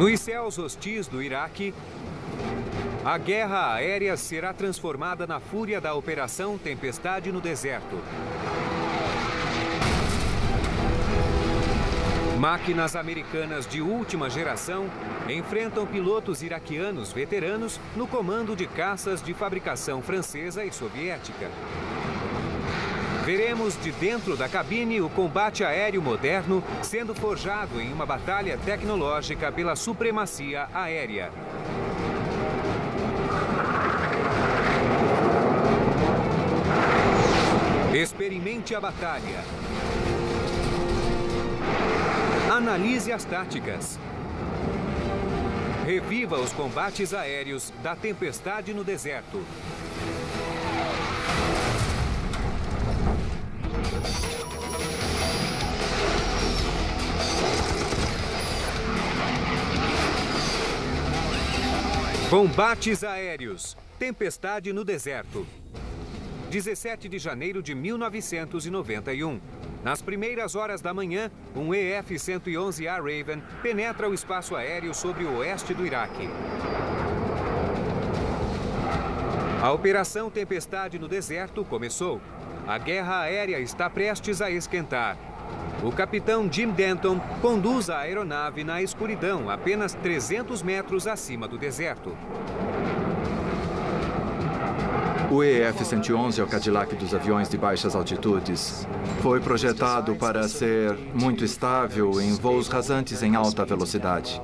Nos céus hostis do Iraque, a guerra aérea será transformada na fúria da Operação Tempestade no Deserto. Máquinas americanas de última geração enfrentam pilotos iraquianos veteranos no comando de caças de fabricação francesa e soviética. Veremos de dentro da cabine o combate aéreo moderno sendo forjado em uma batalha tecnológica pela supremacia aérea. Experimente a batalha. Analise as táticas. Reviva os combates aéreos da Tempestade no Deserto. Combates aéreos. Tempestade no Deserto. 17 de janeiro de 1991. Nas primeiras horas da manhã, um EF-111A Raven penetra o espaço aéreo sobre o oeste do Iraque. A Operação Tempestade no Deserto começou. A guerra aérea está prestes a esquentar. O capitão Jim Denton conduz a aeronave na escuridão, apenas 300 metros acima do deserto. O EF-111 é o Cadillac dos aviões de baixas altitudes. Foi projetado para ser muito estável em voos rasantes em alta velocidade.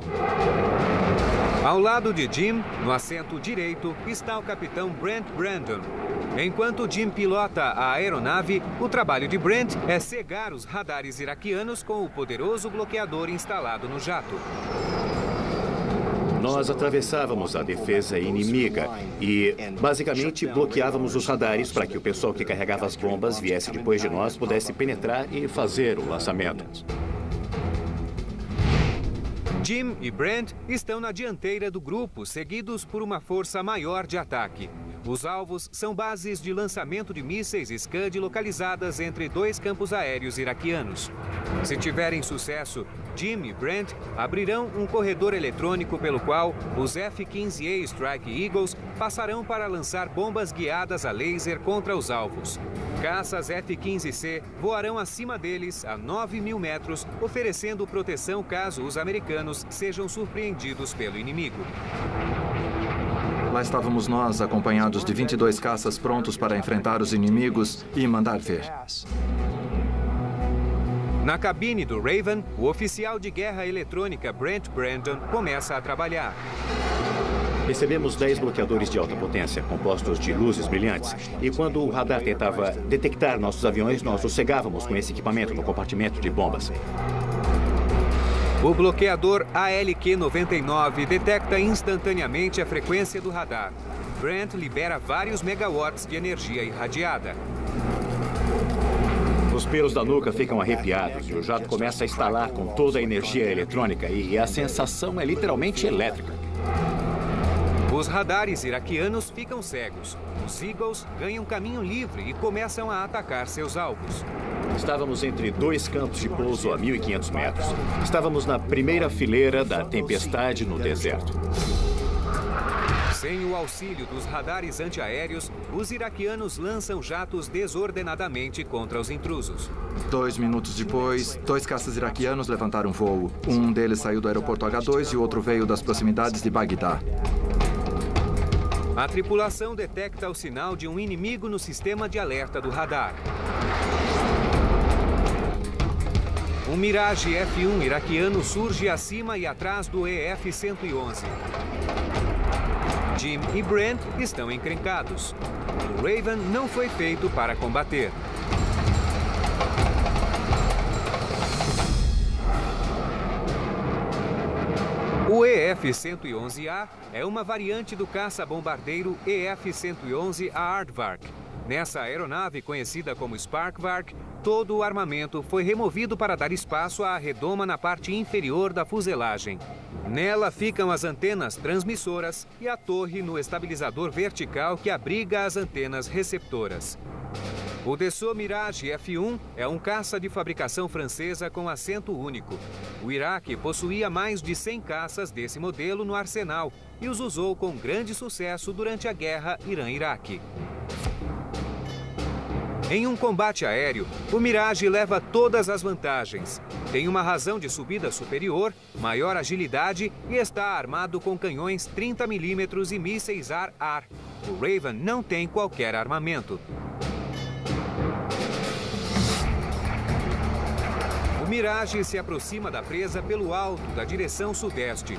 Ao lado de Jim, no assento direito, está o capitão Brent Brandon. Enquanto Jim pilota a aeronave, o trabalho de Brent é cegar os radares iraquianos com o poderoso bloqueador instalado no jato. Nós atravessávamos a defesa inimiga e, basicamente, bloqueávamos os radares para que o pessoal que carregava as bombas viesse depois de nós pudesse penetrar e fazer o lançamento. Jim e Brent estão na dianteira do grupo, seguidos por uma força maior de ataque. Os alvos são bases de lançamento de mísseis Scud localizadas entre dois campos aéreos iraquianos. Se tiverem sucesso, Jim e Brent abrirão um corredor eletrônico pelo qual os F-15A Strike Eagles passarão para lançar bombas guiadas a laser contra os alvos. Caças F-15C voarão acima deles a 9.000 metros, oferecendo proteção caso os americanos sejam surpreendidos pelo inimigo. Lá estávamos nós, acompanhados de 22 caças prontos para enfrentar os inimigos e mandar ver. Na cabine do Raven, o oficial de guerra eletrônica Brent Brandon começa a trabalhar. Recebemos 10 bloqueadores de alta potência, compostos de luzes brilhantes. E quando o radar tentava detectar nossos aviões, nós os cegávamos com esse equipamento no compartimento de bombas. O bloqueador ALQ-99 detecta instantaneamente a frequência do radar. Brent libera vários megawatts de energia irradiada. Os pelos da nuca ficam arrepiados e o jato começa a estalar com toda a energia eletrônica e a sensação é literalmente elétrica. Os radares iraquianos ficam cegos. Os Eagles ganham caminho livre e começam a atacar seus alvos. Estávamos entre dois campos de pouso a 1.500 metros. Estávamos na primeira fileira da Tempestade no Deserto. Sem o auxílio dos radares antiaéreos, os iraquianos lançam jatos desordenadamente contra os intrusos. 2 minutos depois, 2 caças iraquianos levantaram voo. Um deles saiu do aeroporto H2 e o outro veio das proximidades de Bagdá. A tripulação detecta o sinal de um inimigo no sistema de alerta do radar. Um Mirage F-1 iraquiano surge acima e atrás do EF-111. Jim e Brent estão encrencados. O Raven não foi feito para combater. O EF-111A é uma variante do caça-bombardeiro EF-111 Aardvark. Nessa aeronave, conhecida como Sparkvark, todo o armamento foi removido para dar espaço à redoma na parte inferior da fuselagem. Nela ficam as antenas transmissoras e a torre no estabilizador vertical que abriga as antenas receptoras. O Dassault Mirage F1 é um caça de fabricação francesa com assento único. O Iraque possuía mais de 100 caças desse modelo no arsenal e os usou com grande sucesso durante a guerra Irã-Iraque. Em um combate aéreo, o Mirage leva todas as vantagens. Tem uma razão de subida superior, maior agilidade e está armado com canhões 30 mm e mísseis ar-ar. O Raven não tem qualquer armamento. O Mirage se aproxima da presa pelo alto da direção sudeste.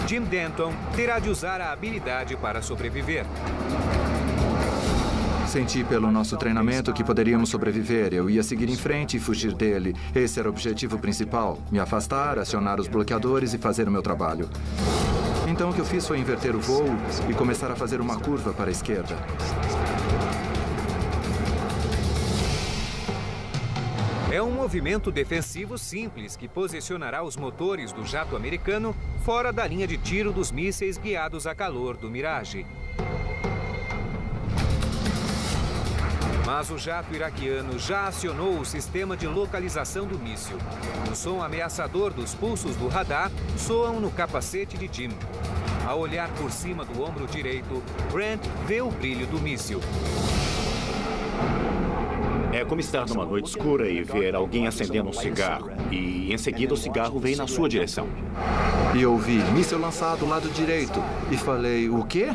Jim Denton terá de usar a habilidade para sobreviver. Senti pelo nosso treinamento que poderíamos sobreviver. Eu ia seguir em frente e fugir dele. Esse era o objetivo principal. Me afastar, acionar os bloqueadores e fazer o meu trabalho. Então o que eu fiz foi inverter o voo e começar a fazer uma curva para a esquerda. É um movimento defensivo simples que posicionará os motores do jato americano fora da linha de tiro dos mísseis guiados a calor do Mirage. Mas o jato iraquiano já acionou o sistema de localização do míssil. O som ameaçador dos pulsos do radar soam no capacete de Jim. Ao olhar por cima do ombro direito, Brent vê o brilho do míssil. É como estar numa noite escura e ver alguém acendendo um cigarro. E em seguida o cigarro vem na sua direção. E eu vi míssil lançado do lado direito. E falei, o quê?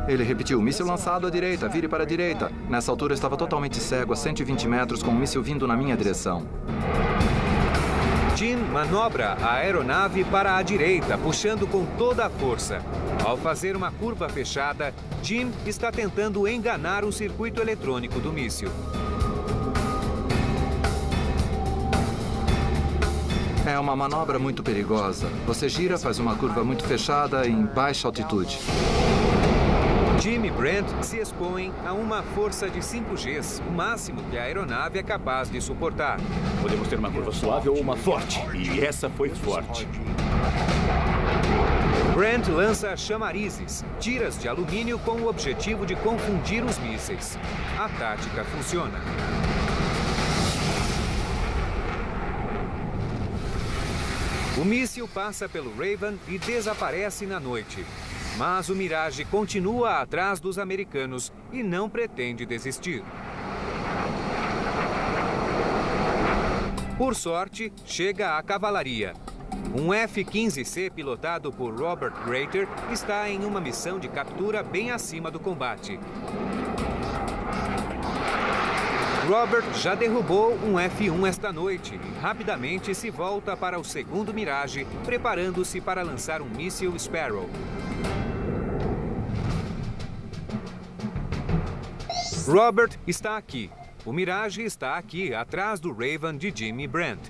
Ele repetiu, míssil lançado à direita, vire para a direita. Nessa altura eu estava totalmente cego, a 120 metros, com um míssil vindo na minha direção. Jim manobra a aeronave para a direita, puxando com toda a força. Ao fazer uma curva fechada, Jim está tentando enganar o circuito eletrônico do míssil. É uma manobra muito perigosa. Você gira, faz uma curva muito fechada em baixa altitude. Jim e Brent se expõem a uma força de 5 Gs, o máximo que a aeronave é capaz de suportar. Podemos ter uma curva suave ou uma forte. E essa foi forte. Brent lança chamarizes, tiras de alumínio com o objetivo de confundir os mísseis. A tática funciona. O míssil passa pelo Raven e desaparece na noite. Mas o Mirage continua atrás dos americanos e não pretende desistir. Por sorte, chega a cavalaria. Um F-15C pilotado por Robert Greater está em uma missão de captura bem acima do combate. Robert já derrubou um F-1 esta noite e rapidamente se volta para o segundo Mirage, preparando-se para lançar um míssil Sparrow. Robert está aqui. O Mirage está aqui, atrás do Raven de Jim e Brent.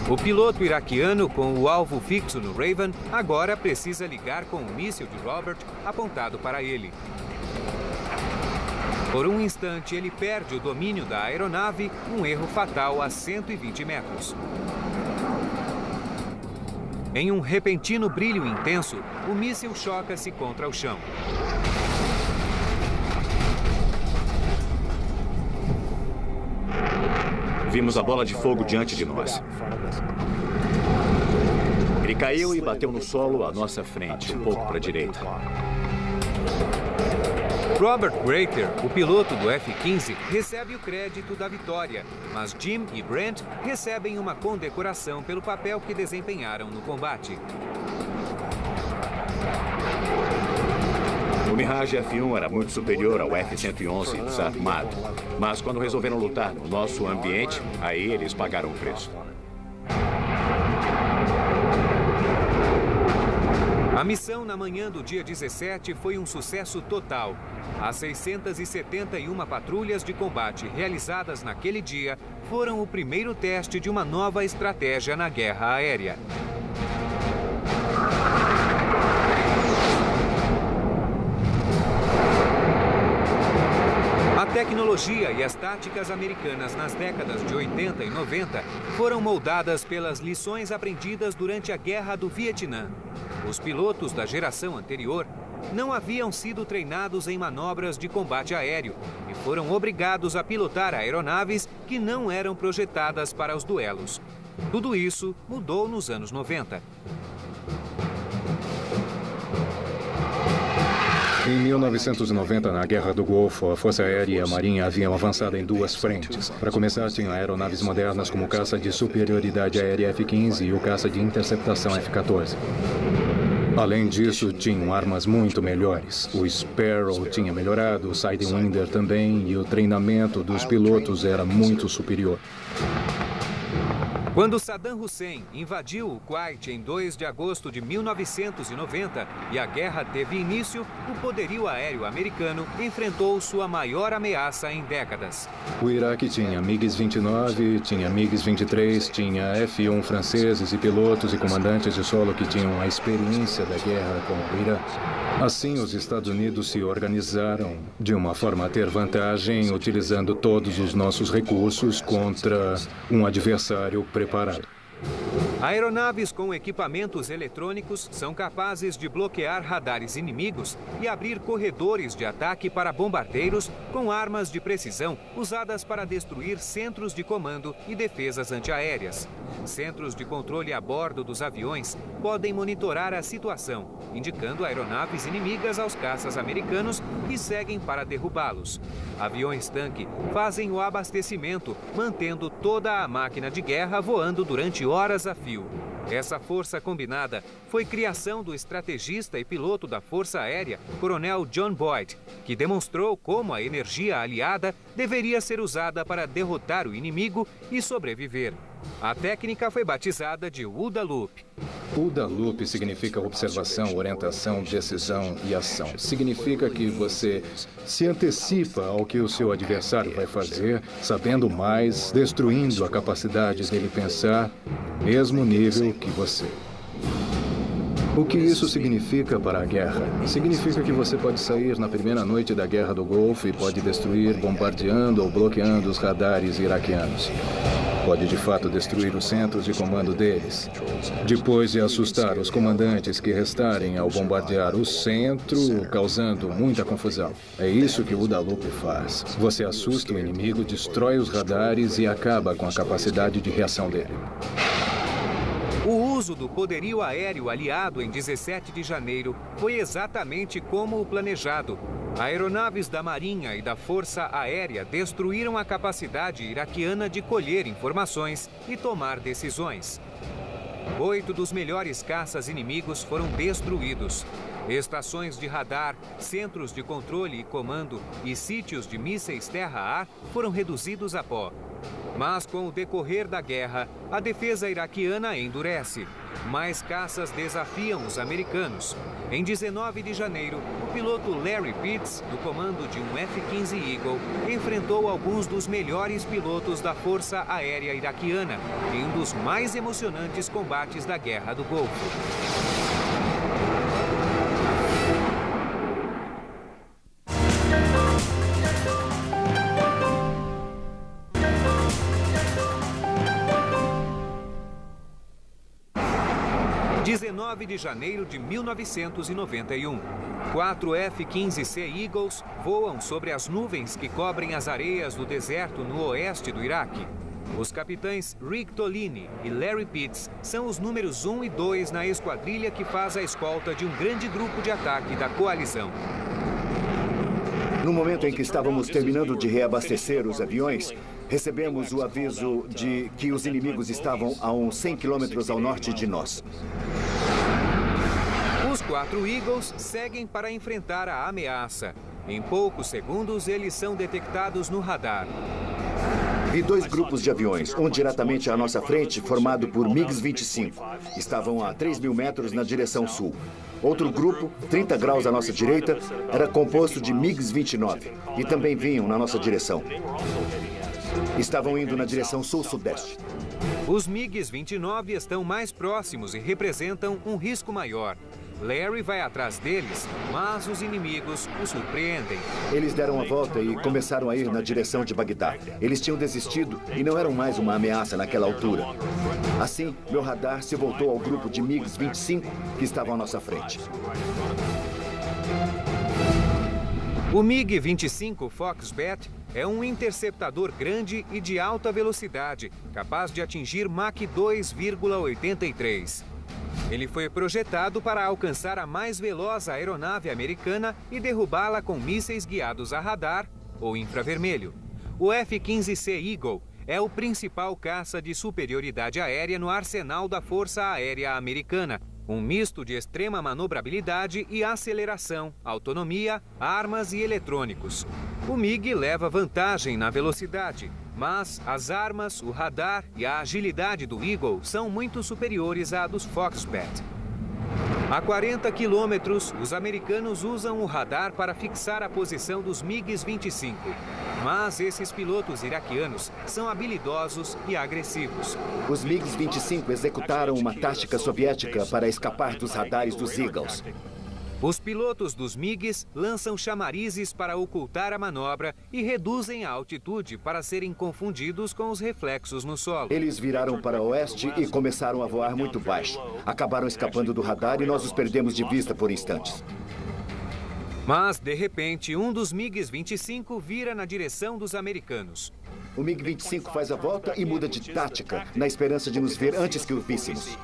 O piloto iraquiano com o alvo fixo no Raven agora precisa ligar com o míssil de Robert apontado para ele. Por um instante, ele perde o domínio da aeronave, um erro fatal a 120 metros. Em um repentino brilho intenso, o míssil choca-se contra o chão. Vimos a bola de fogo diante de nós. Ele caiu e bateu no solo à nossa frente, um pouco para a direita. Robert Greater, o piloto do F-15, recebe o crédito da vitória, mas Jim e Brent recebem uma condecoração pelo papel que desempenharam no combate. O Mirage F-1 era muito superior ao F-111 desarmado, mas quando resolveram lutar no nosso ambiente, aí eles pagaram o preço. A missão na manhã do dia 17 foi um sucesso total. As 671 patrulhas de combate realizadas naquele dia foram o primeiro teste de uma nova estratégia na guerra aérea. A tecnologia e as táticas americanas nas décadas de 80 e 90 foram moldadas pelas lições aprendidas durante a Guerra do Vietnã. Os pilotos da geração anterior não haviam sido treinados em manobras de combate aéreo e foram obrigados a pilotar aeronaves que não eram projetadas para os duelos. Tudo isso mudou nos anos 90. Em 1990, na Guerra do Golfo, a Força Aérea e a Marinha haviam avançado em duas frentes. Para começar, tinham aeronaves modernas como o caça de superioridade aérea F-15 e o caça de interceptação F-14. Além disso, tinham armas muito melhores. O Sparrow tinha melhorado, o Sidewinder também, e o treinamento dos pilotos era muito superior. Quando Saddam Hussein invadiu o Kuwait em 2 de agosto de 1990 e a guerra teve início, o poderio aéreo americano enfrentou sua maior ameaça em décadas. O Iraque tinha MiG-29, tinha MiG-23, tinha F-1 franceses e pilotos e comandantes de solo que tinham a experiência da guerra com o Irã. Assim, os Estados Unidos se organizaram de uma forma a ter vantagem, utilizando todos os nossos recursos contra um adversário preparado. Aeronaves com equipamentos eletrônicos são capazes de bloquear radares inimigos e abrir corredores de ataque para bombardeiros com armas de precisão usadas para destruir centros de comando e defesas antiaéreas. Centros de controle a bordo dos aviões podem monitorar a situação, indicando aeronaves inimigas aos caças americanos que seguem para derrubá-los. Aviões-tanque fazem o abastecimento, mantendo toda a máquina de guerra voando durante horas a fio. Essa força combinada foi criação do estrategista e piloto da Força Aérea, Coronel John Boyd, que demonstrou como a energia aliada deveria ser usada para derrotar o inimigo e sobreviver. A técnica foi batizada de OODA Loop. OODA Loop significa observação, orientação, decisão e ação. Significa que você se antecipa ao que o seu adversário vai fazer, sabendo mais, destruindo a capacidade dele pensar, mesmo nível que você. O que isso significa para a guerra? Significa que você pode sair na primeira noite da Guerra do Golfo e pode destruir bombardeando ou bloqueando os radares iraquianos. Pode de fato destruir os centros de comando deles. Depois de assustar os comandantes que restarem ao bombardear o centro, causando muita confusão. É isso que o OODA Loop faz. Você assusta o inimigo, destrói os radares e acaba com a capacidade de reação dele. O uso do poderio aéreo aliado em 17 de janeiro foi exatamente como o planejado. Aeronaves da Marinha e da Força Aérea destruíram a capacidade iraquiana de colher informações e tomar decisões. 8 dos melhores caças inimigos foram destruídos. Estações de radar, centros de controle e comando e sítios de mísseis terra-ar foram reduzidos a pó. Mas com o decorrer da guerra, a defesa iraquiana endurece. Mais caças desafiam os americanos. Em 19 de janeiro, o piloto Larry Pitts, do comando de um F-15 Eagle, enfrentou alguns dos melhores pilotos da Força Aérea iraquiana em um dos mais emocionantes combates da Guerra do Golfo. De janeiro de 1991. 4 F-15C Eagles voam sobre as nuvens que cobrem as areias do deserto no oeste do Iraque. Os capitães Rick Tolini e Larry Pitts são os números 1 e 2 na esquadrilha que faz a escolta de um grande grupo de ataque da coalizão. No momento em que estávamos terminando de reabastecer os aviões, recebemos o aviso de que os inimigos estavam a uns 100 quilômetros ao norte de nós. Os 4 Eagles seguem para enfrentar a ameaça. Em poucos segundos, eles são detectados no radar. Vi 2 grupos de aviões, um diretamente à nossa frente, formado por MiG-25. Estavam a 3.000 metros na direção sul. Outro grupo, 30 graus à nossa direita, era composto de MiG-29 e também vinham na nossa direção. Estavam indo na direção sul-sudeste. Os MiG-29 estão mais próximos e representam um risco maior. Larry vai atrás deles, mas os inimigos o surpreendem. Eles deram a volta e começaram a ir na direção de Bagdá. Eles tinham desistido e não eram mais uma ameaça naquela altura. Assim, meu radar se voltou ao grupo de MiG-25 que estavam à nossa frente. O MiG-25 Foxbat é um interceptador grande e de alta velocidade, capaz de atingir Mach 2,83. Ele foi projetado para alcançar a mais veloz aeronave americana e derrubá-la com mísseis guiados a radar ou infravermelho. O F-15C Eagle é o principal caça de superioridade aérea no arsenal da Força Aérea Americana. Um misto de extrema manobrabilidade e aceleração, autonomia, armas e eletrônicos. O MiG leva vantagem na velocidade, mas as armas, o radar e a agilidade do Eagle são muito superiores à dos Foxbat. A 40 quilômetros, os americanos usam o radar para fixar a posição dos MiGs-25. Mas esses pilotos iraquianos são habilidosos e agressivos. Os MiGs-25 executaram uma tática soviética para escapar dos radares dos Eagles. Os pilotos dos MiGs lançam chamarizes para ocultar a manobra e reduzem a altitude para serem confundidos com os reflexos no solo. Eles viraram para oeste e começaram a voar muito baixo. Acabaram escapando do radar e nós os perdemos de vista por instantes. Mas, de repente, um dos MiGs-25 vira na direção dos americanos. O MiG-25 faz a volta e muda de tática, na esperança de nos ver antes que o víssemos.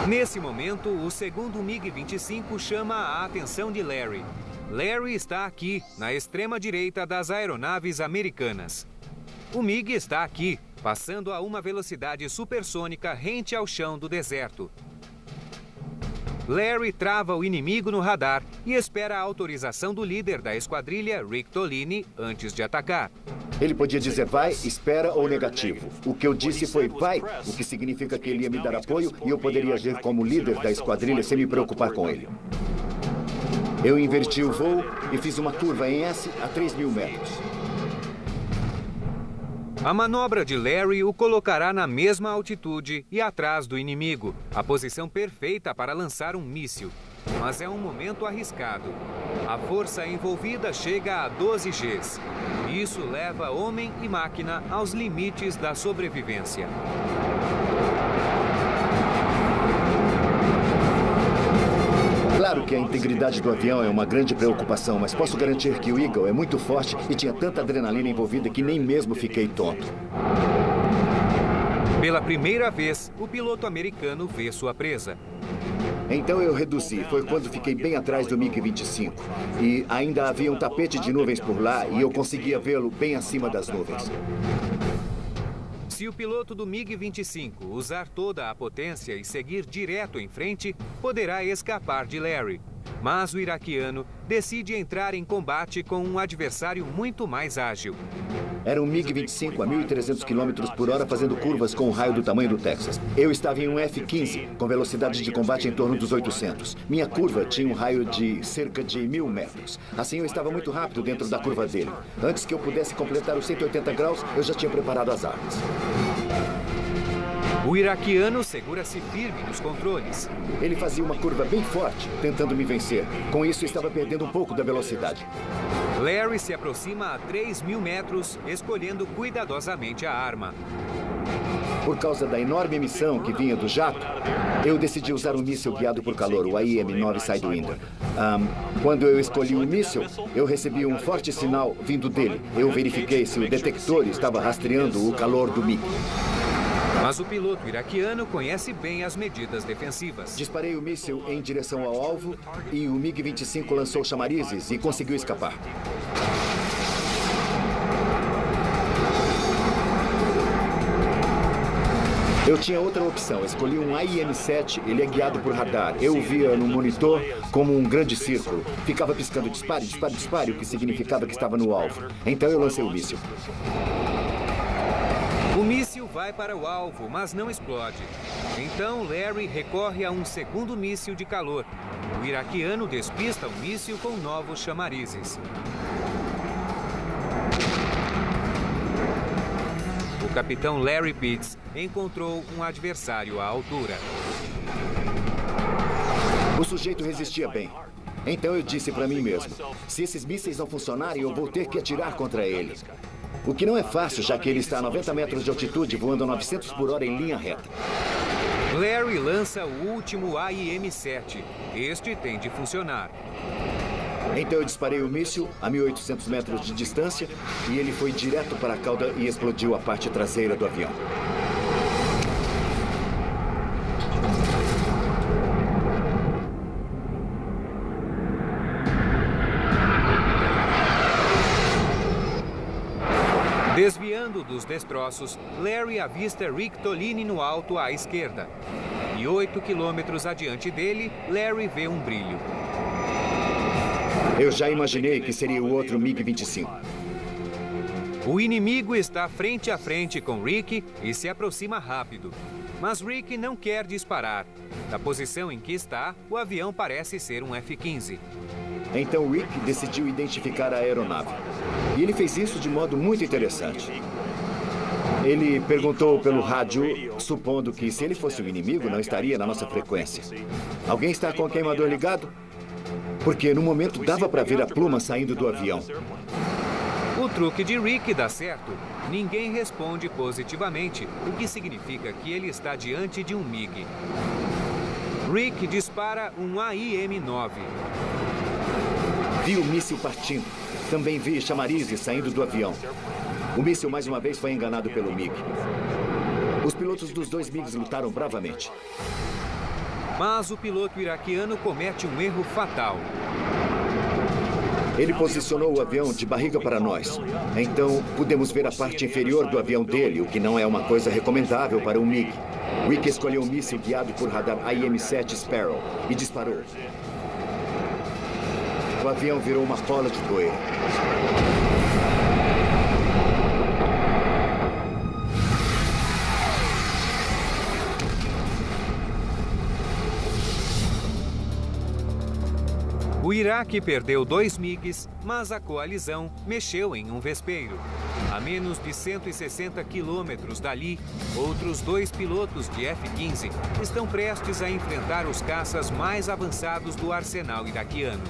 Nesse momento, o segundo MiG-25 chama a atenção de Larry. Larry está aqui, na extrema direita das aeronaves americanas. O MiG está aqui, passando a uma velocidade supersônica rente ao chão do deserto. Larry trava o inimigo no radar e espera a autorização do líder da esquadrilha, Rick Tolini, antes de atacar. Ele podia dizer vai, espera ou negativo. O que eu disse foi vai, o que significa que ele ia me dar apoio e eu poderia agir como líder da esquadrilha sem me preocupar com ele. Eu inverti o voo e fiz uma curva em S a 3.000 metros. A manobra de Larry o colocará na mesma altitude e atrás do inimigo, a posição perfeita para lançar um míssil. Mas é um momento arriscado. A força envolvida chega a 12 Gs. Isso leva homem e máquina aos limites da sobrevivência. Claro que a integridade do avião é uma grande preocupação, mas posso garantir que o Eagle é muito forte e tinha tanta adrenalina envolvida que nem mesmo fiquei tonto. Pela primeira vez, o piloto americano vê sua presa. Então eu reduzi. Foi quando fiquei bem atrás do MiG-25. E ainda havia um tapete de nuvens por lá e eu conseguia vê-lo bem acima das nuvens. Se o piloto do MiG-25 usar toda a potência e seguir direto em frente, poderá escapar de Larry. Mas o iraquiano decide entrar em combate com um adversário muito mais ágil. Era um MiG-25 a 1.300 km por hora fazendo curvas com um raio do tamanho do Texas. Eu estava em um F-15, com velocidade de combate em torno dos 800. Minha curva tinha um raio de cerca de 1.000 metros. Assim, eu estava muito rápido dentro da curva dele. Antes que eu pudesse completar os 180 graus, eu já tinha preparado as armas. O iraquiano segura-se firme nos controles. Ele fazia uma curva bem forte, tentando me vencer. Com isso, eu estava perdendo um pouco da velocidade. Larry se aproxima a 3.000 metros, escolhendo cuidadosamente a arma. Por causa da enorme emissão que vinha do jato, eu decidi usar um míssil guiado por calor, o AIM-9 Sidewinder. Quando eu escolhi o míssil, eu recebi um forte sinal vindo dele. Eu verifiquei se o detector estava rastreando o calor do MiG. Mas o piloto iraquiano conhece bem as medidas defensivas. Disparei o míssil em direção ao alvo e o MiG-25 lançou chamarizes e conseguiu escapar. Eu tinha outra opção, escolhi um AIM-7, ele é guiado por radar. Eu o via no monitor como um grande círculo. Ficava piscando dispare, dispare, dispare, o que significava que estava no alvo. Então eu lancei o míssil. O míssil vai para o alvo, mas não explode. Então Larry recorre a um segundo míssil de calor. O iraquiano despista o míssil com novos chamarizes. O capitão Larry Pitts encontrou um adversário à altura. O sujeito resistia bem. Então eu disse para mim mesmo, se esses mísseis não funcionarem, eu vou ter que atirar contra ele. O que não é fácil, já que ele está a 90 metros de altitude, voando a 900 por hora em linha reta. Larry lança o último AIM-7. Este tem de funcionar. Então eu disparei o míssil a 1.800 metros de distância e ele foi direto para a cauda e explodiu a parte traseira do avião. Desviando dos destroços, Larry avista Rick Tolini no alto à esquerda. E 8 quilômetros adiante dele, Larry vê um brilho. Eu já imaginei que seria o outro MiG-25. O inimigo está frente a frente com Rick e se aproxima rápido. Mas Rick não quer disparar. Da posição em que está, o avião parece ser um F-15. Então Rick decidiu identificar a aeronave. E ele fez isso de modo muito interessante. Ele perguntou pelo rádio, supondo que se ele fosse um inimigo, não estaria na nossa frequência. Alguém está com o queimador ligado? Porque no momento dava para ver a pluma saindo do avião. O truque de Rick dá certo. Ninguém responde positivamente, o que significa que ele está diante de um MiG. Rick dispara um AIM-9. Vi o míssil partindo. Também vi chamarizes saindo do avião. O míssil mais uma vez foi enganado pelo MiG. Os pilotos dos dois MiGs lutaram bravamente. Mas o piloto iraquiano comete um erro fatal. Ele posicionou o avião de barriga para nós. Então, pudemos ver a parte inferior do avião dele, o que não é uma coisa recomendável para um MiG. Rick escolheu um míssil guiado por radar AIM-7 Sparrow e disparou. O avião virou uma bola de poeira. O Iraque perdeu 2 MiGs, mas a coalizão mexeu em um vespeiro. A menos de 160 quilômetros dali, outros 2 pilotos de F-15 estão prestes a enfrentar os caças mais avançados do arsenal iraquiano.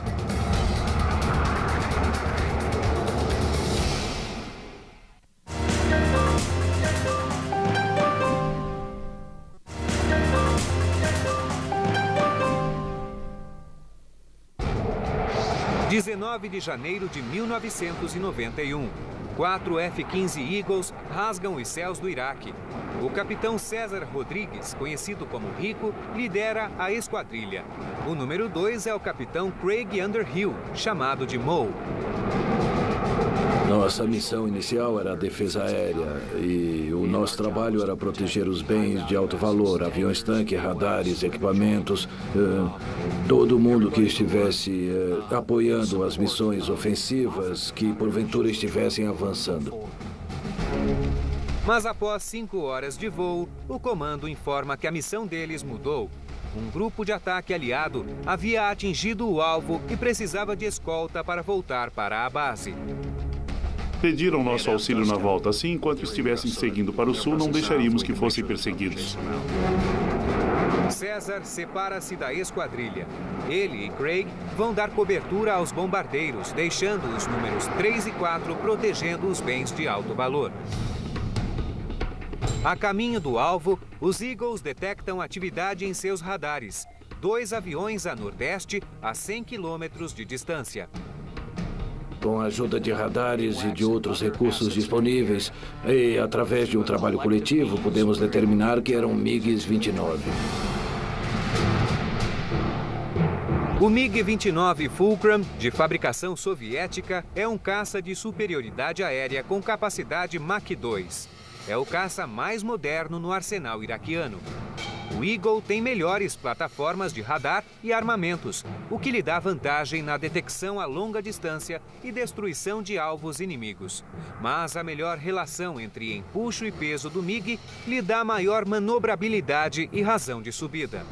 Dia 19 de janeiro de 1991. 4 F-15 Eagles rasgam os céus do Iraque. O capitão César Rodrigues, conhecido como Rico, lidera a esquadrilha. O número 2 é o capitão Craig Underhill, chamado de Moe. Nossa missão inicial era a defesa aérea e o nosso trabalho era proteger os bens de alto valor, aviões-tanque, radares, equipamentos, todo mundo que estivesse apoiando as missões ofensivas que porventura estivessem avançando. Mas após 5 horas de voo, o comando informa que a missão deles mudou. Um grupo de ataque aliado havia atingido o alvo e precisava de escolta para voltar para a base. Pediram nosso auxílio na volta. Assim, enquanto estivessem seguindo para o sul, não deixaríamos que fossem perseguidos. César separa-se da esquadrilha. Ele e Craig vão dar cobertura aos bombardeiros, deixando os números 3 e 4 protegendo os bens de alto valor. A caminho do alvo, os Eagles detectam atividade em seus radares. 2 aviões a nordeste, a 100 quilômetros de distância. Com a ajuda de radares e de outros recursos disponíveis, e através de um trabalho coletivo, pudemos determinar que eram MiG-29. O MiG-29 Fulcrum, de fabricação soviética, é um caça de superioridade aérea com capacidade Mach 2. É o caça mais moderno no arsenal iraquiano. O Eagle tem melhores plataformas de radar e armamentos, o que lhe dá vantagem na detecção a longa distância e destruição de alvos inimigos. Mas a melhor relação entre empuxo e peso do MiG lhe dá maior manobrabilidade e razão de subida.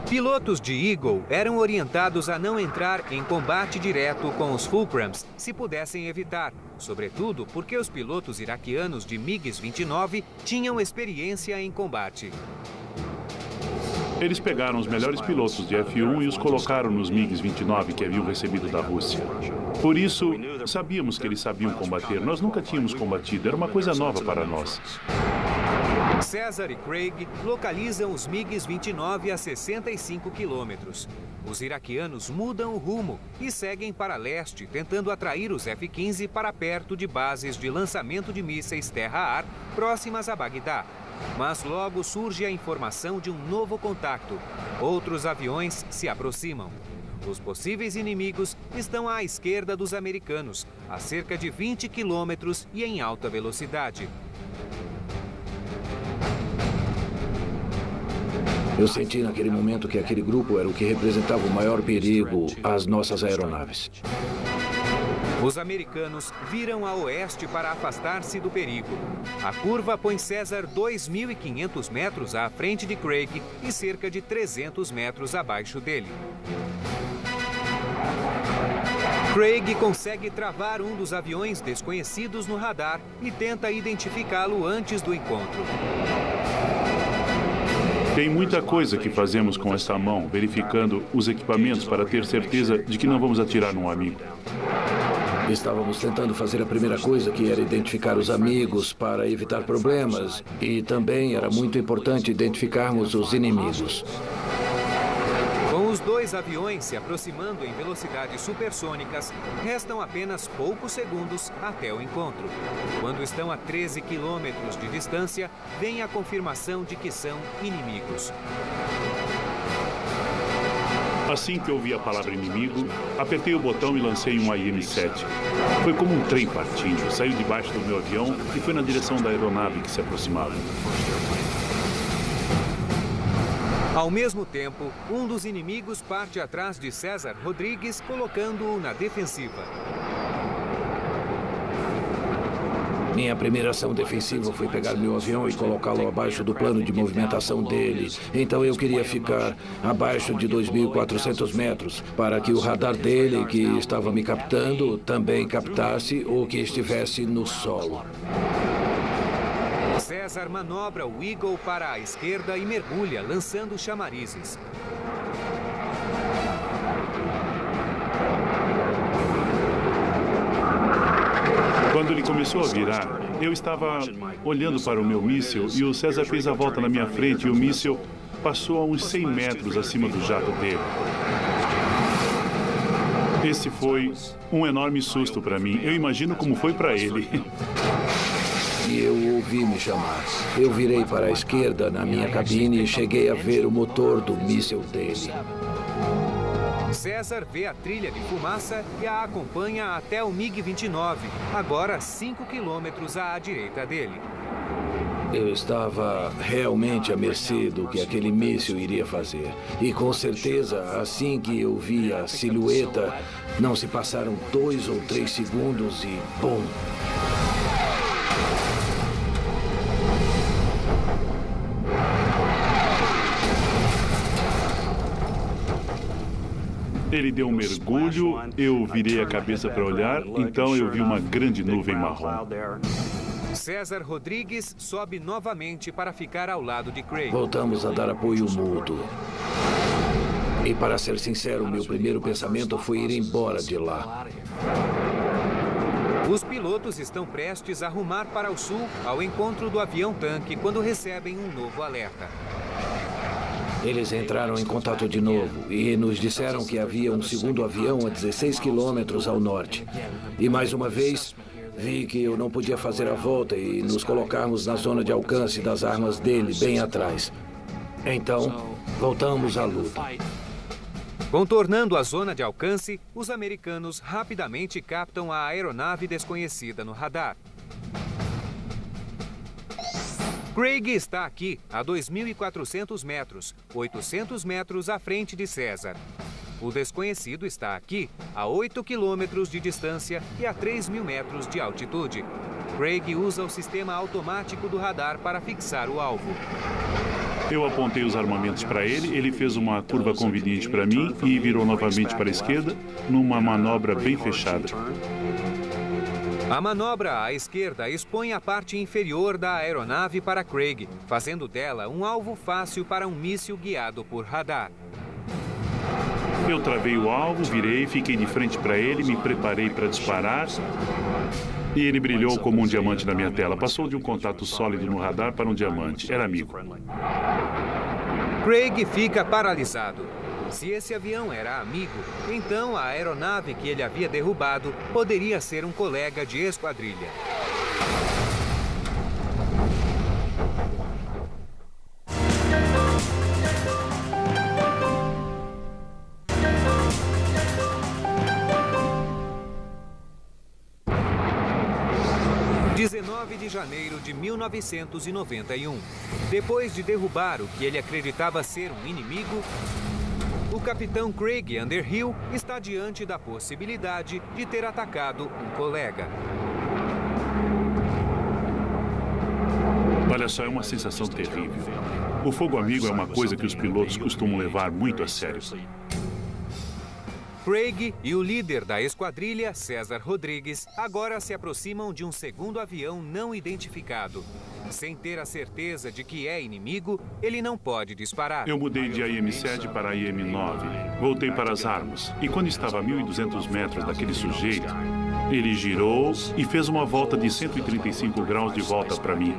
Pilotos de Eagle eram orientados a não entrar em combate direto com os Fulcrums, se pudessem evitar, sobretudo porque os pilotos iraquianos de MiGs-29 tinham experiência em combate. Eles pegaram os melhores pilotos de F-1 e os colocaram nos MiGs-29 que haviam recebido da Rússia. Por isso, sabíamos que eles sabiam combater. Nós nunca tínhamos combatido, era uma coisa nova para nós. César e Craig localizam os MiG-29 a 65 quilômetros. Os iraquianos mudam o rumo e seguem para leste, tentando atrair os F-15 para perto de bases de lançamento de mísseis terra-ar próximas a Bagdá. Mas logo surge a informação de um novo contato. Outros aviões se aproximam. Os possíveis inimigos estão à esquerda dos americanos, a cerca de 20 quilômetros e em alta velocidade. Eu senti naquele momento que aquele grupo era o que representava o maior perigo às nossas aeronaves. Os americanos viram a oeste para afastar-se do perigo. A curva põe César 2.500 metros à frente de Craig e cerca de 300 metros abaixo dele. Craig consegue travar um dos aviões desconhecidos no radar e tenta identificá-lo antes do encontro. Tem muita coisa que fazemos com esta mão, verificando os equipamentos para ter certeza de que não vamos atirar num amigo. Estávamos tentando fazer a primeira coisa, que era identificar os amigos para evitar problemas. E também era muito importante identificarmos os inimigos. Com os dois aviões se aproximando em velocidades supersônicas, restam apenas poucos segundos até o encontro. Quando estão a 13 quilômetros de distância, vem a confirmação de que são inimigos. Assim que ouvi a palavra inimigo, apertei o botão e lancei um AIM-7. Foi como um trem partindo, saiu debaixo do meu avião e foi na direção da aeronave que se aproximava. Ao mesmo tempo, um dos inimigos parte atrás de César Rodrigues, colocando-o na defensiva. Minha primeira ação defensiva foi pegar meu avião e colocá-lo abaixo do plano de movimentação dele. Então eu queria ficar abaixo de 2.400 metros, para que o radar dele, que estava me captando, também captasse o que estivesse no solo. César manobra o Eagle para a esquerda e mergulha, lançando chamarizes. Quando ele começou a virar, eu estava olhando para o meu míssil e o César fez a volta na minha frente e o míssil passou a uns 100 metros acima do jato dele. Esse foi um enorme susto para mim. Eu imagino como foi para ele. E eu ouvi me chamar. Eu virei para a esquerda na minha cabine e cheguei a ver o motor do míssil dele. César vê a trilha de fumaça e a acompanha até o MiG-29, agora 5 quilômetros à direita dele. Eu estava realmente à mercê do que aquele míssil iria fazer. E com certeza, assim que eu vi a silhueta, não se passaram 2 ou 3 segundos e bum! Ele deu um mergulho, eu virei a cabeça para olhar, então eu vi uma grande nuvem marrom. César Rodrigues sobe novamente para ficar ao lado de Craig. Voltamos a dar apoio mútuo. E para ser sincero, meu primeiro pensamento foi ir embora de lá. Os pilotos estão prestes a rumar para o sul ao encontro do avião-tanque quando recebem um novo alerta. Eles entraram em contato de novo e nos disseram que havia um segundo avião a 16 quilômetros ao norte. E mais uma vez, vi que eu não podia fazer a volta e nos colocarmos na zona de alcance das armas dele, bem atrás. Então, voltamos à luta. Contornando a zona de alcance, os americanos rapidamente captam a aeronave desconhecida no radar. Craig está aqui a 2.400 metros, 800 metros à frente de César. O desconhecido está aqui a 8 quilômetros de distância e a 3.000 metros de altitude. Craig usa o sistema automático do radar para fixar o alvo. Eu apontei os armamentos para ele, ele fez uma curva conveniente para mim e virou novamente para a esquerda, numa manobra bem fechada. A manobra à esquerda expõe a parte inferior da aeronave para Craig, fazendo dela um alvo fácil para um míssil guiado por radar. Eu travei o alvo, virei, fiquei de frente para ele, me preparei para disparar. E ele brilhou como um diamante na minha tela. Passou de um contato sólido no radar para um diamante. Era amigo. Craig fica paralisado. Se esse avião era amigo, então a aeronave que ele havia derrubado poderia ser um colega de esquadrilha. De janeiro de 1991. Depois de derrubar o que ele acreditava ser um inimigo, o capitão Craig Underhill está diante da possibilidade de ter atacado um colega. Olha só, é uma sensação terrível. O fogo amigo é uma coisa que os pilotos costumam levar muito a sério. Craig e o líder da esquadrilha, César Rodrigues, agora se aproximam de um segundo avião não identificado. Sem ter a certeza de que é inimigo, ele não pode disparar. Eu mudei de IM-7 para IM-9. Voltei para as armas. E quando estava a 1.200 metros daquele sujeito, ele girou e fez uma volta de 135 graus de volta para mim.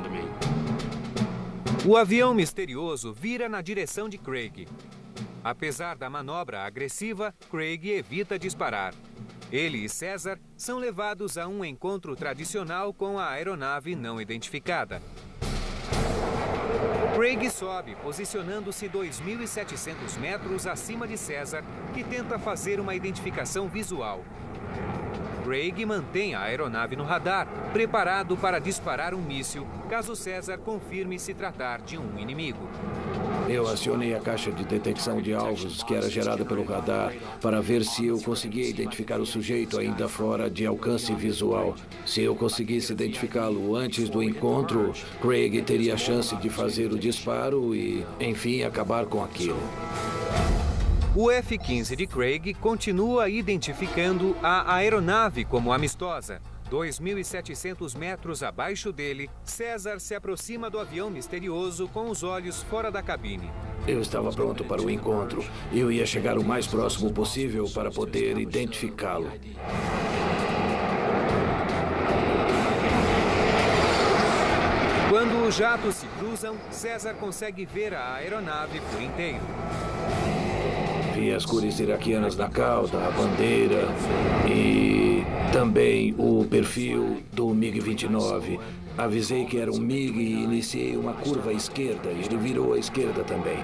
O avião misterioso vira na direção de Craig. Apesar da manobra agressiva, Craig evita disparar. Ele e César são levados a um encontro tradicional com a aeronave não identificada. Craig sobe, posicionando-se 2.700 metros acima de César, que tenta fazer uma identificação visual. Craig mantém a aeronave no radar, preparado para disparar um míssil, caso César confirme se tratar de um inimigo. Eu acionei a caixa de detecção de alvos que era gerada pelo radar para ver se eu conseguia identificar o sujeito ainda fora de alcance visual. Se eu conseguisse identificá-lo antes do encontro, Craig teria a chance de fazer o disparo e, enfim, acabar com aquilo. O F-15 de Craig continua identificando a aeronave como amistosa. 2.700 metros abaixo dele, César se aproxima do avião misterioso com os olhos fora da cabine. Eu estava pronto para o encontro. Eu ia chegar o mais próximo possível para poder identificá-lo. Quando os jatos se cruzam, César consegue ver a aeronave por inteiro. Vi as cores iraquianas na cauda, a bandeira e também o perfil do MiG-29. Avisei que era um MiG e iniciei uma curva à esquerda e ele virou à esquerda também.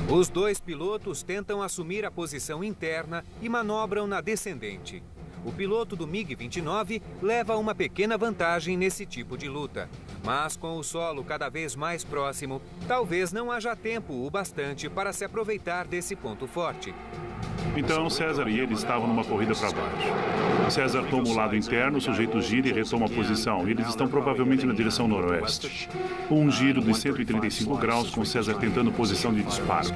Os dois pilotos tentam assumir a posição interna e manobram na descendente. O piloto do MiG-29 leva uma pequena vantagem nesse tipo de luta. Mas com o solo cada vez mais próximo, talvez não haja tempo o bastante para se aproveitar desse ponto forte. Então, César e ele estavam numa corrida para baixo. César toma o lado interno, o sujeito gira e retoma a posição. Eles estão provavelmente na direção noroeste. Um giro de 135 graus com César tentando posição de disparo.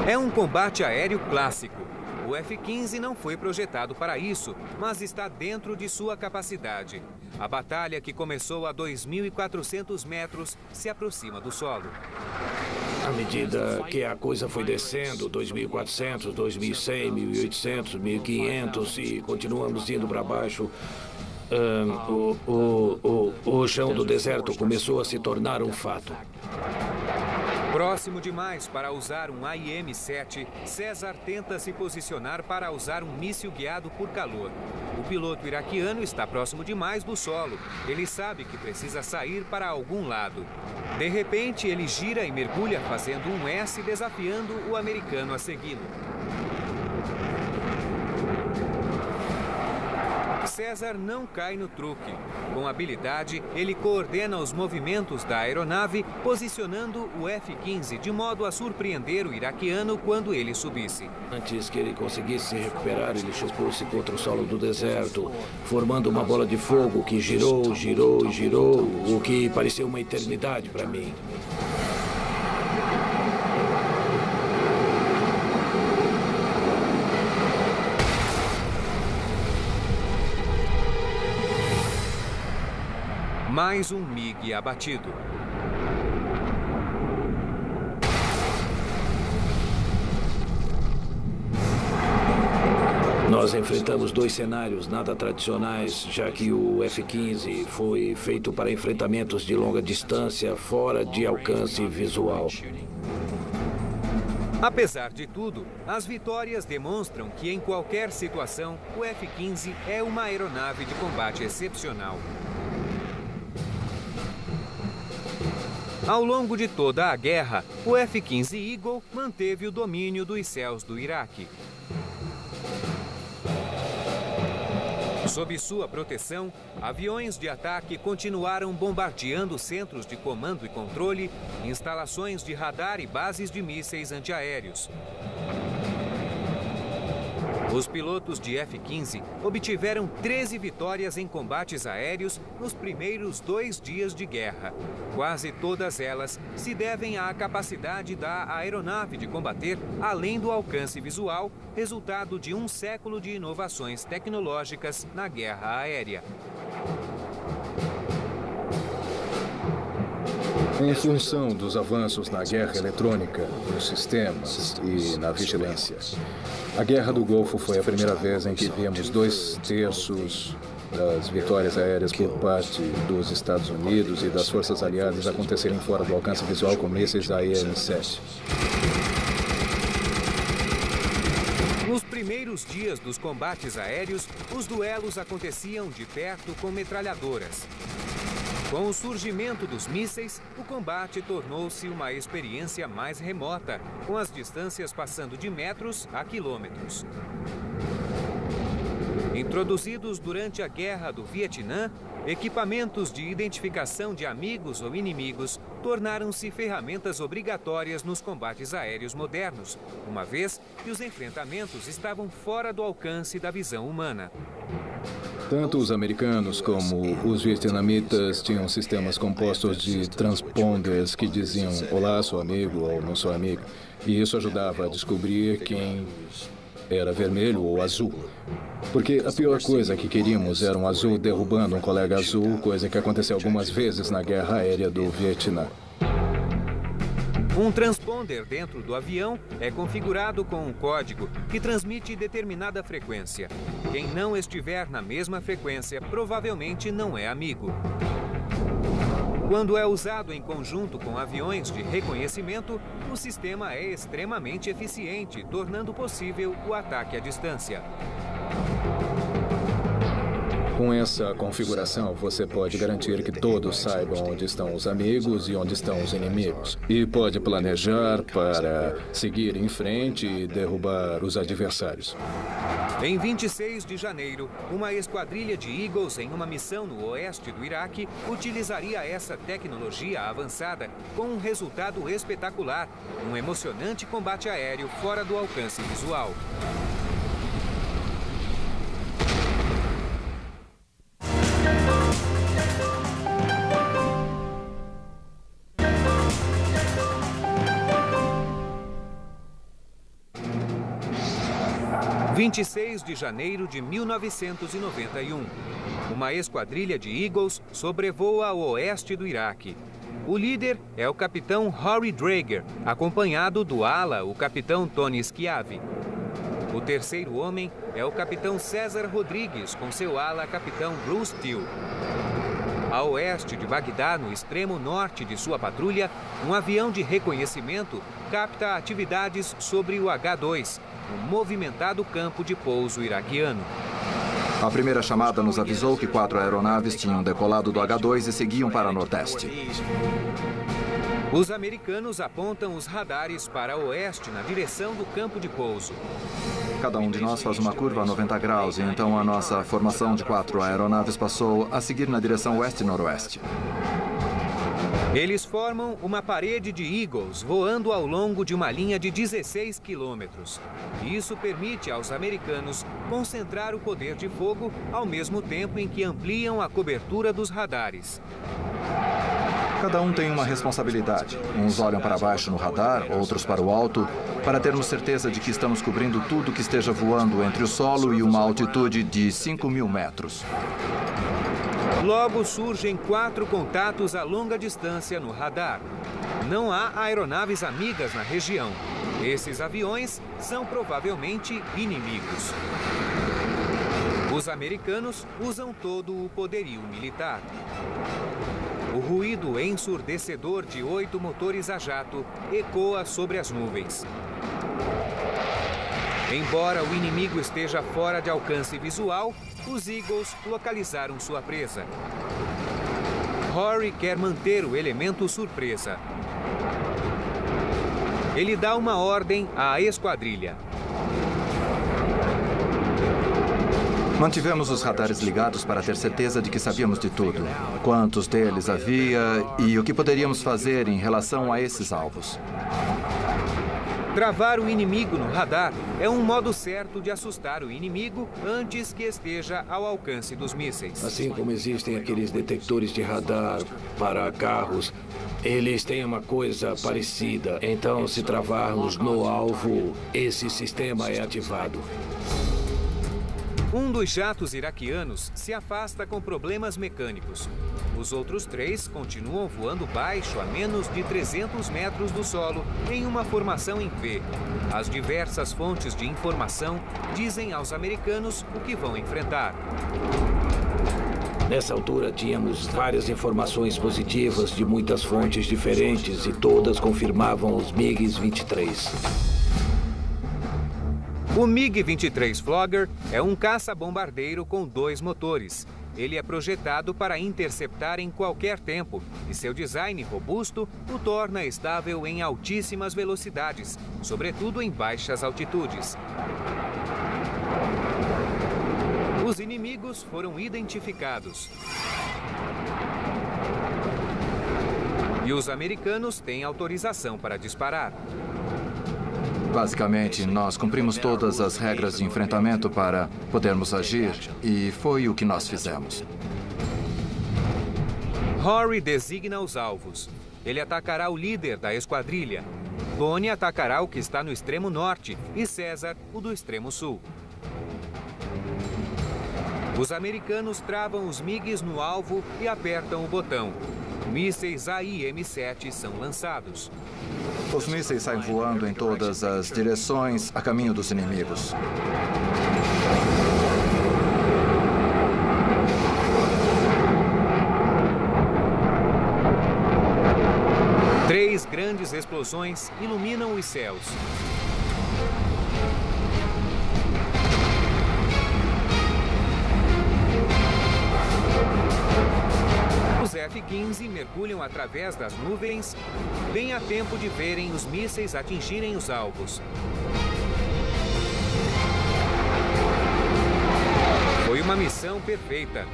É um combate aéreo clássico. O F-15 não foi projetado para isso, mas está dentro de sua capacidade. A batalha, que começou a 2.400 metros, se aproxima do solo. À medida que a coisa foi descendo, 2.400, 2.100, 1.800, 1.500 e continuamos indo para baixo, o chão do deserto começou a se tornar um fato. Próximo demais para usar um IM-7, César tenta se posicionar para usar um míssil guiado por calor. O piloto iraquiano está próximo demais do solo. Ele sabe que precisa sair para algum lado. De repente, ele gira e mergulha fazendo um S, desafiando o americano a segui-lo. César não cai no truque. Com habilidade, ele coordena os movimentos da aeronave, posicionando o F-15 de modo a surpreender o iraquiano quando ele subisse. Antes que ele conseguisse se recuperar, ele chocou-se contra o solo do deserto, formando uma bola de fogo que girou, girou e girou, o que pareceu uma eternidade para mim. Mais um MiG abatido. Nós enfrentamos 2 cenários nada tradicionais, já que o F-15 foi feito para enfrentamentos de longa distância, fora de alcance visual. Apesar de tudo, as vitórias demonstram que em qualquer situação, o F-15 é uma aeronave de combate excepcional. Ao longo de toda a guerra, o F-15 Eagle manteve o domínio dos céus do Iraque. Sob sua proteção, aviões de ataque continuaram bombardeando centros de comando e controle, instalações de radar e bases de mísseis antiaéreos. Os pilotos de F-15 obtiveram 13 vitórias em combates aéreos nos primeiros 2 dias de guerra. Quase todas elas se devem à capacidade da aeronave de combater além do alcance visual, resultado de um século de inovações tecnológicas na guerra aérea. Em função dos avanços na guerra eletrônica, nos sistemas e na vigilância, a Guerra do Golfo foi a primeira vez em que vimos 2/3 das vitórias aéreas por parte dos Estados Unidos e das forças aliadas acontecerem fora do alcance visual com mísseis AIM-7. Nos primeiros dias dos combates aéreos, os duelos aconteciam de perto com metralhadoras. Com o surgimento dos mísseis, o combate tornou-se uma experiência mais remota, com as distâncias passando de metros a quilômetros. Introduzidos durante a Guerra do Vietnã, equipamentos de identificação de amigos ou inimigos tornaram-se ferramentas obrigatórias nos combates aéreos modernos, uma vez que os enfrentamentos estavam fora do alcance da visão humana. Tanto os americanos como os vietnamitas tinham sistemas compostos de transponders que diziam "Olá, sou amigo" ou "Não sou amigo", e isso ajudava a descobrir quem era vermelho ou azul. Porque a pior coisa que queríamos era um azul derrubando um colega azul, coisa que aconteceu algumas vezes na guerra aérea do Vietnã. Um transponder dentro do avião é configurado com um código que transmite determinada frequência. Quem não estiver na mesma frequência provavelmente não é amigo. Quando é usado em conjunto com aviões de reconhecimento, o sistema é extremamente eficiente, tornando possível o ataque à distância. Com essa configuração, você pode garantir que todos saibam onde estão os amigos e onde estão os inimigos. E pode planejar para seguir em frente e derrubar os adversários. Em 26 de janeiro, uma esquadrilha de Eagles em uma missão no oeste do Iraque utilizaria essa tecnologia avançada com um resultado espetacular, um emocionante combate aéreo fora do alcance visual. Em 26 de janeiro de 1991, uma esquadrilha de Eagles sobrevoa o oeste do Iraque. O líder é o capitão Rory Drager, acompanhado do ala, o capitão Tony Schiavi. O terceiro homem é o capitão César Rodrigues, com seu ala, capitão Bruce Teal. A oeste de Bagdá, no extremo norte de sua patrulha, um avião de reconhecimento capta atividades sobre o H-2, um movimentado campo de pouso iraquiano. A primeira chamada nos avisou que 4 aeronaves tinham decolado do H-2 e seguiam para nordeste. Os americanos apontam os radares para oeste na direção do campo de pouso. Cada um de nós faz uma curva a 90 graus e então a nossa formação de 4 aeronaves passou a seguir na direção oeste-noroeste. Eles formam uma parede de Eagles voando ao longo de uma linha de 16 quilômetros. Isso permite aos americanos concentrar o poder de fogo ao mesmo tempo em que ampliam a cobertura dos radares. Cada um tem uma responsabilidade. Uns olham para baixo no radar, outros para o alto, para termos certeza de que estamos cobrindo tudo que esteja voando entre o solo e uma altitude de 5.000 metros. Logo surgem 4 contatos a longa distância no radar. Não há aeronaves amigas na região. Esses aviões são provavelmente inimigos. Os americanos usam todo o poderio militar. O ruído ensurdecedor de 8 motores a jato ecoa sobre as nuvens. Embora o inimigo esteja fora de alcance visual, os Eagles localizaram sua presa. Rory quer manter o elemento surpresa. Ele dá uma ordem à esquadrilha. Mantivemos os radares ligados para ter certeza de que sabíamos de tudo. Quantos deles havia e o que poderíamos fazer em relação a esses alvos. Travar o inimigo no radar é um modo certo de assustar o inimigo antes que esteja ao alcance dos mísseis. Assim como existem aqueles detectores de radar para carros, eles têm uma coisa parecida. Então, se travarmos no alvo, esse sistema é ativado. Um dos jatos iraquianos se afasta com problemas mecânicos. Os outros 3 continuam voando baixo a menos de 300 metros do solo, em uma formação em V. As diversas fontes de informação dizem aos americanos o que vão enfrentar. Nessa altura, tínhamos várias informações positivas de muitas fontes diferentes e todas confirmavam os MiG-23. O MiG-23 Flogger é um caça-bombardeiro com 2 motores. Ele é projetado para interceptar em qualquer tempo e seu design robusto o torna estável em altíssimas velocidades, sobretudo em baixas altitudes. Os inimigos foram identificados. E os americanos têm autorização para disparar. Basicamente, nós cumprimos todas as regras de enfrentamento para podermos agir, e foi o que nós fizemos. Rory designa os alvos. Ele atacará o líder da esquadrilha. Bonnie atacará o que está no extremo norte e César o do extremo sul. Os americanos travam os MiGs no alvo e apertam o botão. Mísseis AIM-7 são lançados. Os mísseis saem voando em todas as direções a caminho dos inimigos. Três grandes explosões iluminam os céus. Os F-15 mergulham através das nuvens, bem a tempo de verem os mísseis atingirem os alvos. Foi uma missão perfeita.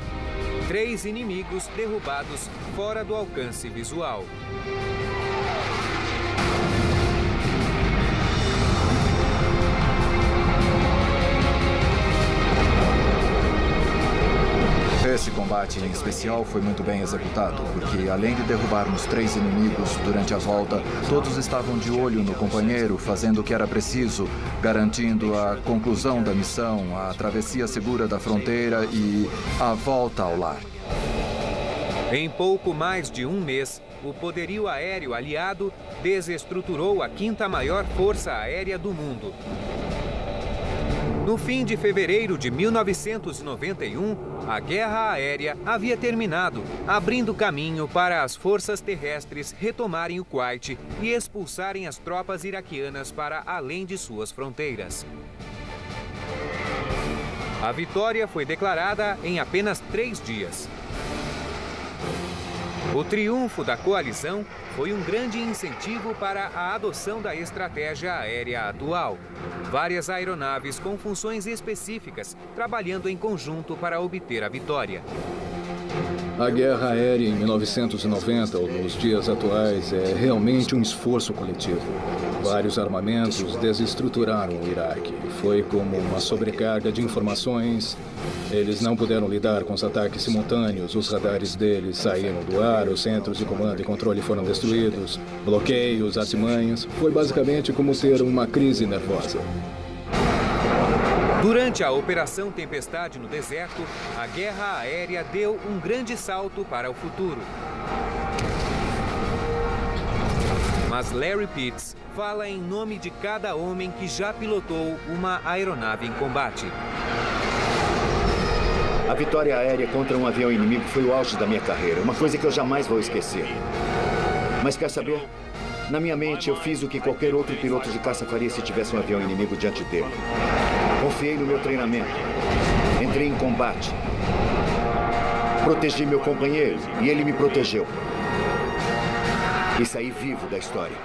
3 inimigos derrubados fora do alcance visual. Esse combate em especial foi muito bem executado, porque além de derrubarmos 3 inimigos durante a volta, todos estavam de olho no companheiro, fazendo o que era preciso, garantindo a conclusão da missão, a travessia segura da fronteira e a volta ao lar. Em pouco mais de um mês, o poderio aéreo aliado desestruturou a 5ª maior força aérea do mundo. No fim de fevereiro de 1991, a guerra aérea havia terminado, abrindo caminho para as forças terrestres retomarem o Kuwait e expulsarem as tropas iraquianas para além de suas fronteiras. A vitória foi declarada em apenas 3 dias. O triunfo da coalizão foi um grande incentivo para a adoção da estratégia aérea atual. Várias aeronaves com funções específicas, trabalhando em conjunto para obter a vitória. A guerra aérea em 1990 ou nos dias atuais é realmente um esforço coletivo. Vários armamentos desestruturaram o Iraque. Foi como uma sobrecarga de informações. Eles não puderam lidar com os ataques simultâneos. Os radares deles saíram do ar, os centros de comando e controle foram destruídos, bloqueios, artimanhas. Foi basicamente como ter uma crise nervosa. Durante a Operação Tempestade no deserto, a guerra aérea deu um grande salto para o futuro. Mas Larry Pitts fala em nome de cada homem que já pilotou uma aeronave em combate. A vitória aérea contra um avião inimigo foi o auge da minha carreira, uma coisa que eu jamais vou esquecer. Mas quer saber? Na minha mente, eu fiz o que qualquer outro piloto de caça faria se tivesse um avião inimigo diante dele. Confiei no meu treinamento. Entrei em combate. Protegi meu companheiro e ele me protegeu. E saí vivo da história.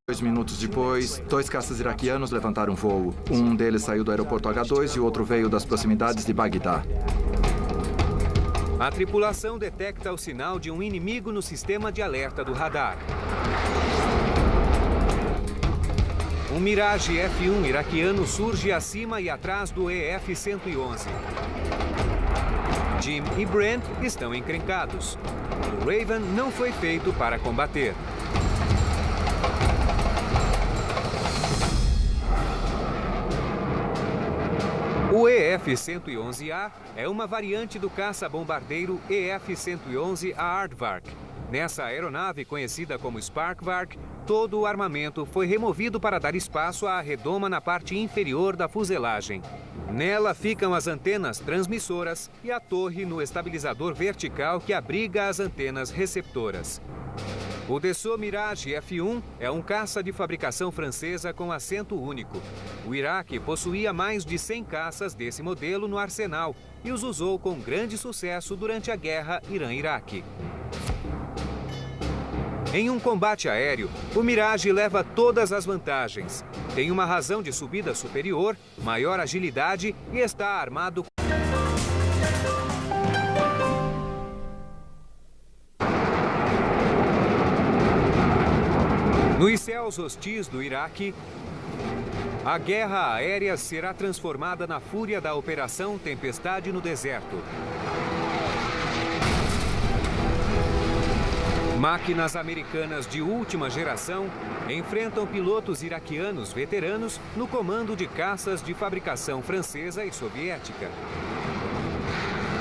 Dois minutos depois, 2 caças iraquianos levantaram voo. Um deles saiu do aeroporto H2 e o outro veio das proximidades de Bagdá. A tripulação detecta o sinal de um inimigo no sistema de alerta do radar. Um Mirage F-1 iraquiano surge acima e atrás do EF-111. Jim e Brent estão encrencados. O Raven não foi feito para combater. O EF-111A é uma variante do caça-bombardeiro EF-111 Aardvark. Nessa aeronave, conhecida como Sparkvark, todo o armamento foi removido para dar espaço à redoma na parte inferior da fuselagem. Nela ficam as antenas transmissoras e a torre no estabilizador vertical que abriga as antenas receptoras. O Dassault Mirage F-1 é um caça de fabricação francesa com assento único. O Iraque possuía mais de 100 caças desse modelo no arsenal e os usou com grande sucesso durante a guerra Irã-Iraque. Em um combate aéreo, o Mirage leva todas as vantagens. Tem uma razão de subida superior, maior agilidade e está armado nos céus hostis do Iraque, a guerra aérea será transformada na fúria da Operação Tempestade no Deserto. Máquinas americanas de última geração enfrentam pilotos iraquianos veteranos no comando de caças de fabricação francesa e soviética.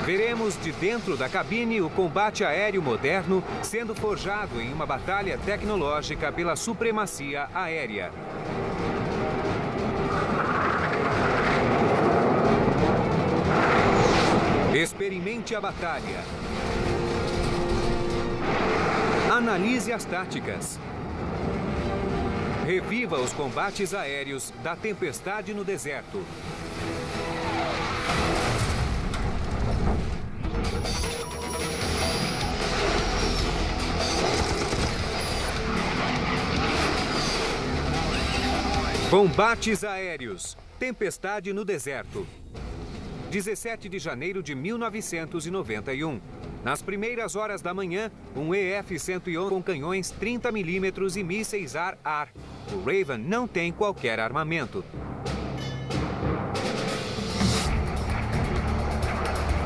Veremos de dentro da cabine o combate aéreo moderno sendo forjado em uma batalha tecnológica pela supremacia aérea. Experimente a batalha. Analise as táticas. Reviva os combates aéreos da Tempestade no Deserto. Combates aéreos. Tempestade no Deserto. 17 de janeiro de 1991. Nas primeiras horas da manhã, um EF-111 com canhões 30 mm e mísseis ar-ar. O Raven não tem qualquer armamento.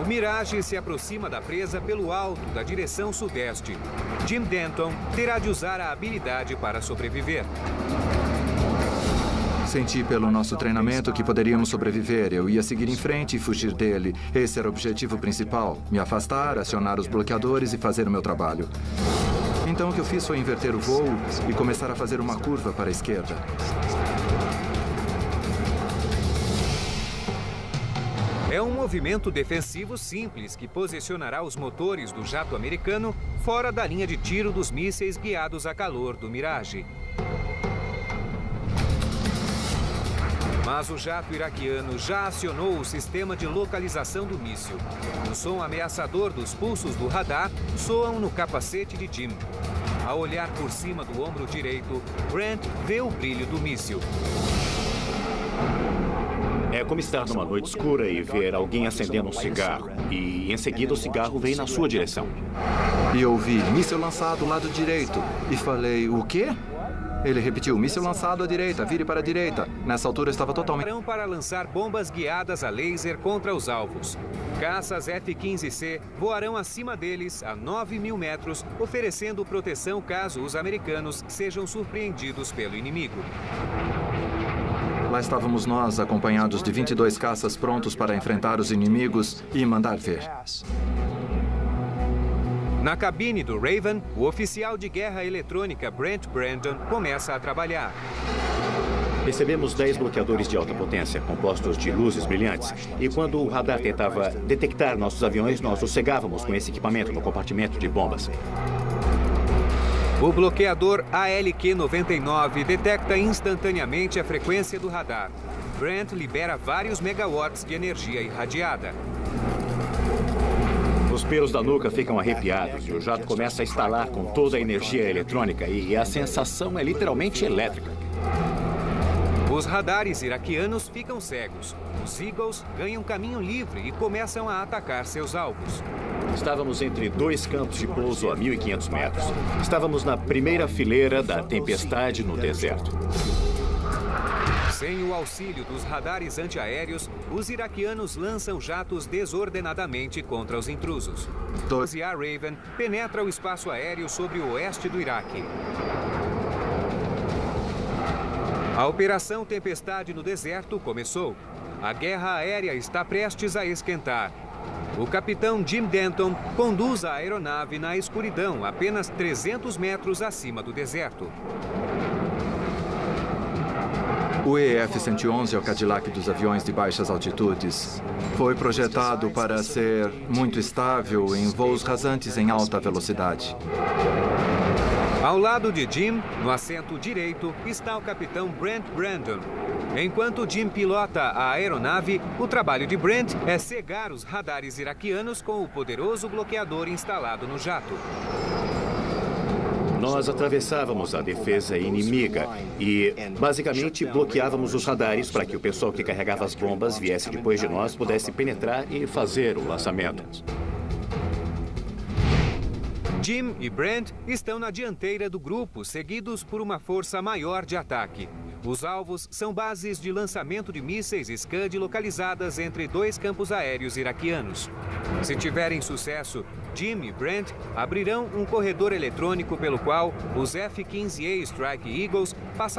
O Mirage se aproxima da presa pelo alto da direção sudeste. Jim Denton terá de usar a habilidade para sobreviver. Senti pelo nosso treinamento que poderíamos sobreviver. Eu ia seguir em frente e fugir dele. Esse era o objetivo principal. Me afastar, acionar os bloqueadores e fazer o meu trabalho. Então o que eu fiz foi inverter o voo e começar a fazer uma curva para a esquerda. É um movimento defensivo simples que posicionará os motores do jato americano fora da linha de tiro dos mísseis guiados a calor do Mirage. Mas o jato iraquiano já acionou o sistema de localização do míssil. O som ameaçador dos pulsos do radar soam no capacete de Jim. Ao olhar por cima do ombro direito, Brent vê o brilho do míssil. É como estar numa noite escura e ver alguém acendendo um cigarro. E em seguida o cigarro veio na sua direção. E eu vi míssil lançado do lado direito. E falei, o quê? Ele repetiu, míssil lançado à direita, vire para a direita. Nessa altura estava totalmente... Para lançar bombas guiadas a laser contra os alvos. Caças F-15C voarão acima deles a 9.000 metros, oferecendo proteção caso os americanos sejam surpreendidos pelo inimigo. Lá estávamos nós, acompanhados de 22 caças prontos para enfrentar os inimigos e mandar ver. Na cabine do Raven, o oficial de guerra eletrônica Brent Brandon começa a trabalhar. Recebemos 10 bloqueadores de alta potência, compostos de luzes brilhantes. E quando o radar tentava detectar nossos aviões, nós os cegávamos com esse equipamento no compartimento de bombas. O bloqueador ALQ-99 detecta instantaneamente a frequência do radar. Brent libera vários megawatts de energia irradiada. Os pelos da nuca ficam arrepiados e o jato começa a estalar com toda a energia eletrônica e a sensação é literalmente elétrica. Os radares iraquianos ficam cegos. Os Eagles ganham caminho livre e começam a atacar seus alvos. Estávamos entre dois campos de pouso a 1.500 metros. Estávamos na primeira fileira da tempestade no deserto. Sem o auxílio dos radares antiaéreos, os iraquianos lançam jatos desordenadamente contra os intrusos. A Raven penetra o espaço aéreo sobre o oeste do Iraque. A Operação Tempestade no Deserto começou. A guerra aérea está prestes a esquentar. O capitão Jim Denton conduz a aeronave na escuridão, apenas 300 metros acima do deserto. O EF-111 é o Cadillac dos aviões de baixas altitudes. Foi projetado para ser muito estável em voos rasantes em alta velocidade. Ao lado de Jim, no assento direito, está o capitão Brent Brandon. Enquanto Jim pilota a aeronave, o trabalho de Brent é cegar os radares iraquianos com o poderoso bloqueador instalado no jato. Nós atravessávamos a defesa inimiga e, basicamente, bloqueávamos os radares para que o pessoal que carregava as bombas viesse depois de nós, pudesse penetrar e fazer o lançamento. Jim e Brent estão na dianteira do grupo, seguidos por uma força maior de ataque. Os alvos são bases de lançamento de mísseis Scud localizadas entre dois campos aéreos iraquianos. Se tiverem sucesso, Jim e Brent abrirão um corredor eletrônico pelo qual os F-15A Strike Eagles passarão